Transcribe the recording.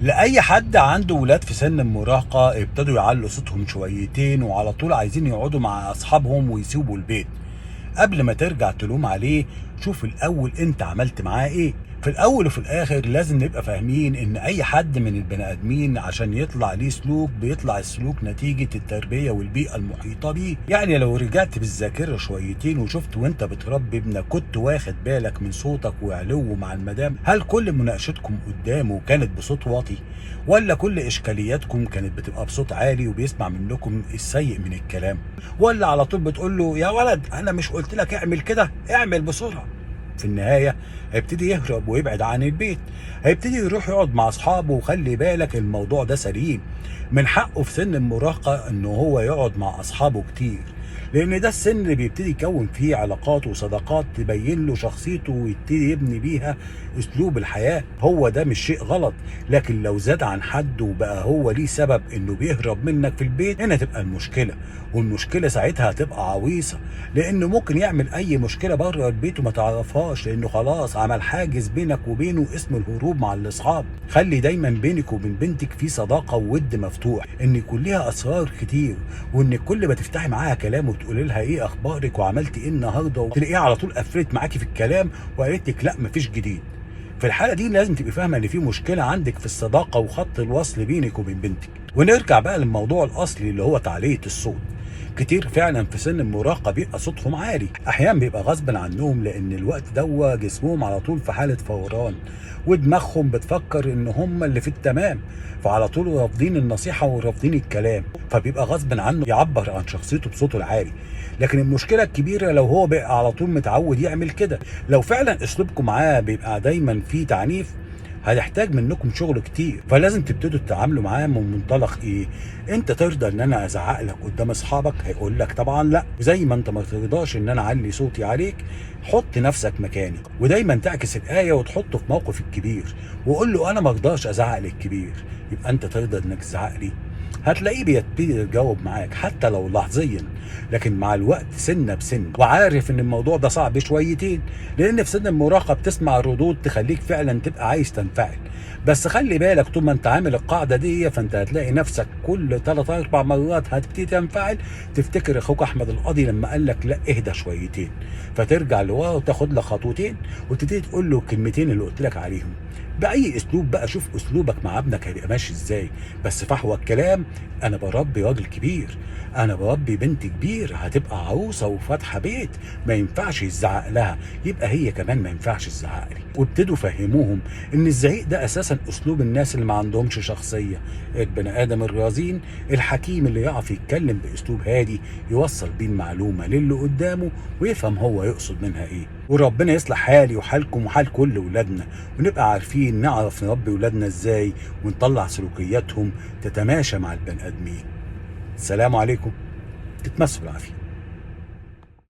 لأي حد عنده ولاد في سن المراهقة ابتدوا يعلوا صوتهم شويتين وعلى طول عايزين يقعدوا مع أصحابهم ويسيبوا البيت. قبل ما ترجع تلوم عليه، شوف الأول أنت عملت معاه إيه. في الأول وفي الآخر لازم نبقى فاهمين إن أي حد من البني آدمين عشان يطلع ليه سلوك بيطلع السلوك نتيجة التربية والبيئة المحيطة بيه. يعني لو رجعت بالذاكرة شويتين وشفت وأنت بتربي ابنك كنت واخد بالك من صوتك وعلوه مع المدام؟ هل كل مناقشتكم قدامه كانت بصوت واطي؟ ولا كل إشكالياتكم كانت بتبقى بصوت عالي وبيسمع منكم السيء من الكلام؟ ولا على طول بتقول له يا ولد أنا مش قلت لك اعمل كده، اعمل بسرعة؟ في النهاية هيبتدي يهرب ويبعد عن البيت، هيبتدي يروح يقعد مع أصحابه. وخلي بالك الموضوع ده سليم، من حقه في سن المراهقة إنه هو يقعد مع أصحابه كتير، لأن ده السن اللي بيبتدي يكون فيه علاقات وصداقات تبين له شخصيته ويبتدي يبني بيها أسلوب الحياة. هو ده مش شيء غلط، لكن لو زاد عن حد وبقى هو ليه سبب إنه بيهرب منك في البيت، هنا تبقى المشكلة. والمشكلة ساعتها هتبقى عويصة، لأنه ممكن يعمل أي مشكلة بره البيت وما تعرفهاش، لأنه خلاص عمل حاجز بينك وبينه اسمه الهروب مع الأصحاب. خلي دايما بينك وبين بنتك في صداقة وود مفتوح، إن يكون ليها أسرار كتير، وإن كل ما تفتحي معاها كلام وتقولي لها إيه أخبارك وعملتي إيه النهاردة، وتلاقيها على طول قفلت معاكي في الكلام وقالت لك لا مفيش جديد. في الحالة دي لازم تبقي فاهمة إن في مشكلة عندك في الصداقة وخط الوصل بينك وبين بنتك. ونرجع بقى للموضوع الأصلي اللي هو تعلية الصوت. كتير فعلا في سن المراهقة بيبقى صوتهم عالي، أحيانا بيبقى غصب عنهم، لأن الوقت ده جسمهم على طول في حالة فوران، ودماغهم بتفكر إن هم اللي في التمام، فعلى طول رافضين النصيحة ورافضين الكلام، فبيبقى غصب عنه يعبر عن شخصيته بصوته العالي. لكن المشكلة الكبيرة لو هو بقى على طول متعود يعمل كده. لو فعلا أسلوبكم معاه بيبقى دايما فيه تعنيف، هيحتاج منكم شغل كتير. فلازم تبتدوا تتعاملوا معاه من منطلق ايه؟ انت ترضى ان انا ازعق لك قدام اصحابك؟ هيقول لك طبعا لا. زي ما انت ما ترضاش ان انا اعلي صوتي عليك، حط نفسك مكاني. ودايما تعكس الايه وتحطه في موقف الكبير، وقول له انا ما ارضاش ازعق للكبير، يبقى انت ترضى انك تزعق لي؟ هتلاقيه بيبتدي يجاوب معاك حتى لو لحظيا، لكن مع الوقت سنه بسن. وعارف ان الموضوع ده صعب شويتين، لان في سن المراهقه بتسمع ردود تخليك فعلا تبقى عايز تنفعل. بس خلي بالك طول ما انت عامل القاعده دي، فانت هتلاقي نفسك كل 3 4 مرات هتبتدي تنفعل، تفتكر اخوك احمد القاضي لما قال لك لا اهدى شويتين، فترجع لورا وتاخد لك خطوتين وتبتدي تقول له الكلمتين اللي قلت لك عليهم باي اسلوب. بقى شوف اسلوبك مع ابنك هيبقى ماشي ازاي. بس فحوى الكلام، انا بربي راجل كبير، انا بربي بنت كبير هتبقى عروسه وفاتحه بيت، ما ينفعش يزعق لها، يبقى هي كمان ما ينفعش تزعق لي. وابتدوا فهموهم ان الزعيق ده اساسا اسلوب الناس اللي ما عندهمش شخصيه. البني ادم الرزين الحكيم اللي يعرف يتكلم باسلوب هادي يوصل بيه المعلومه للي قدامه ويفهم هو يقصد منها ايه. وربنا يصلح حالي وحالكم وحال كل ولادنا، ونبقى عارفين نعرف نربي ولادنا ازاي ونطلع سلوكياتهم تتماشى مع البني ادمين. السلام عليكم، تتمسوا بالعافيه.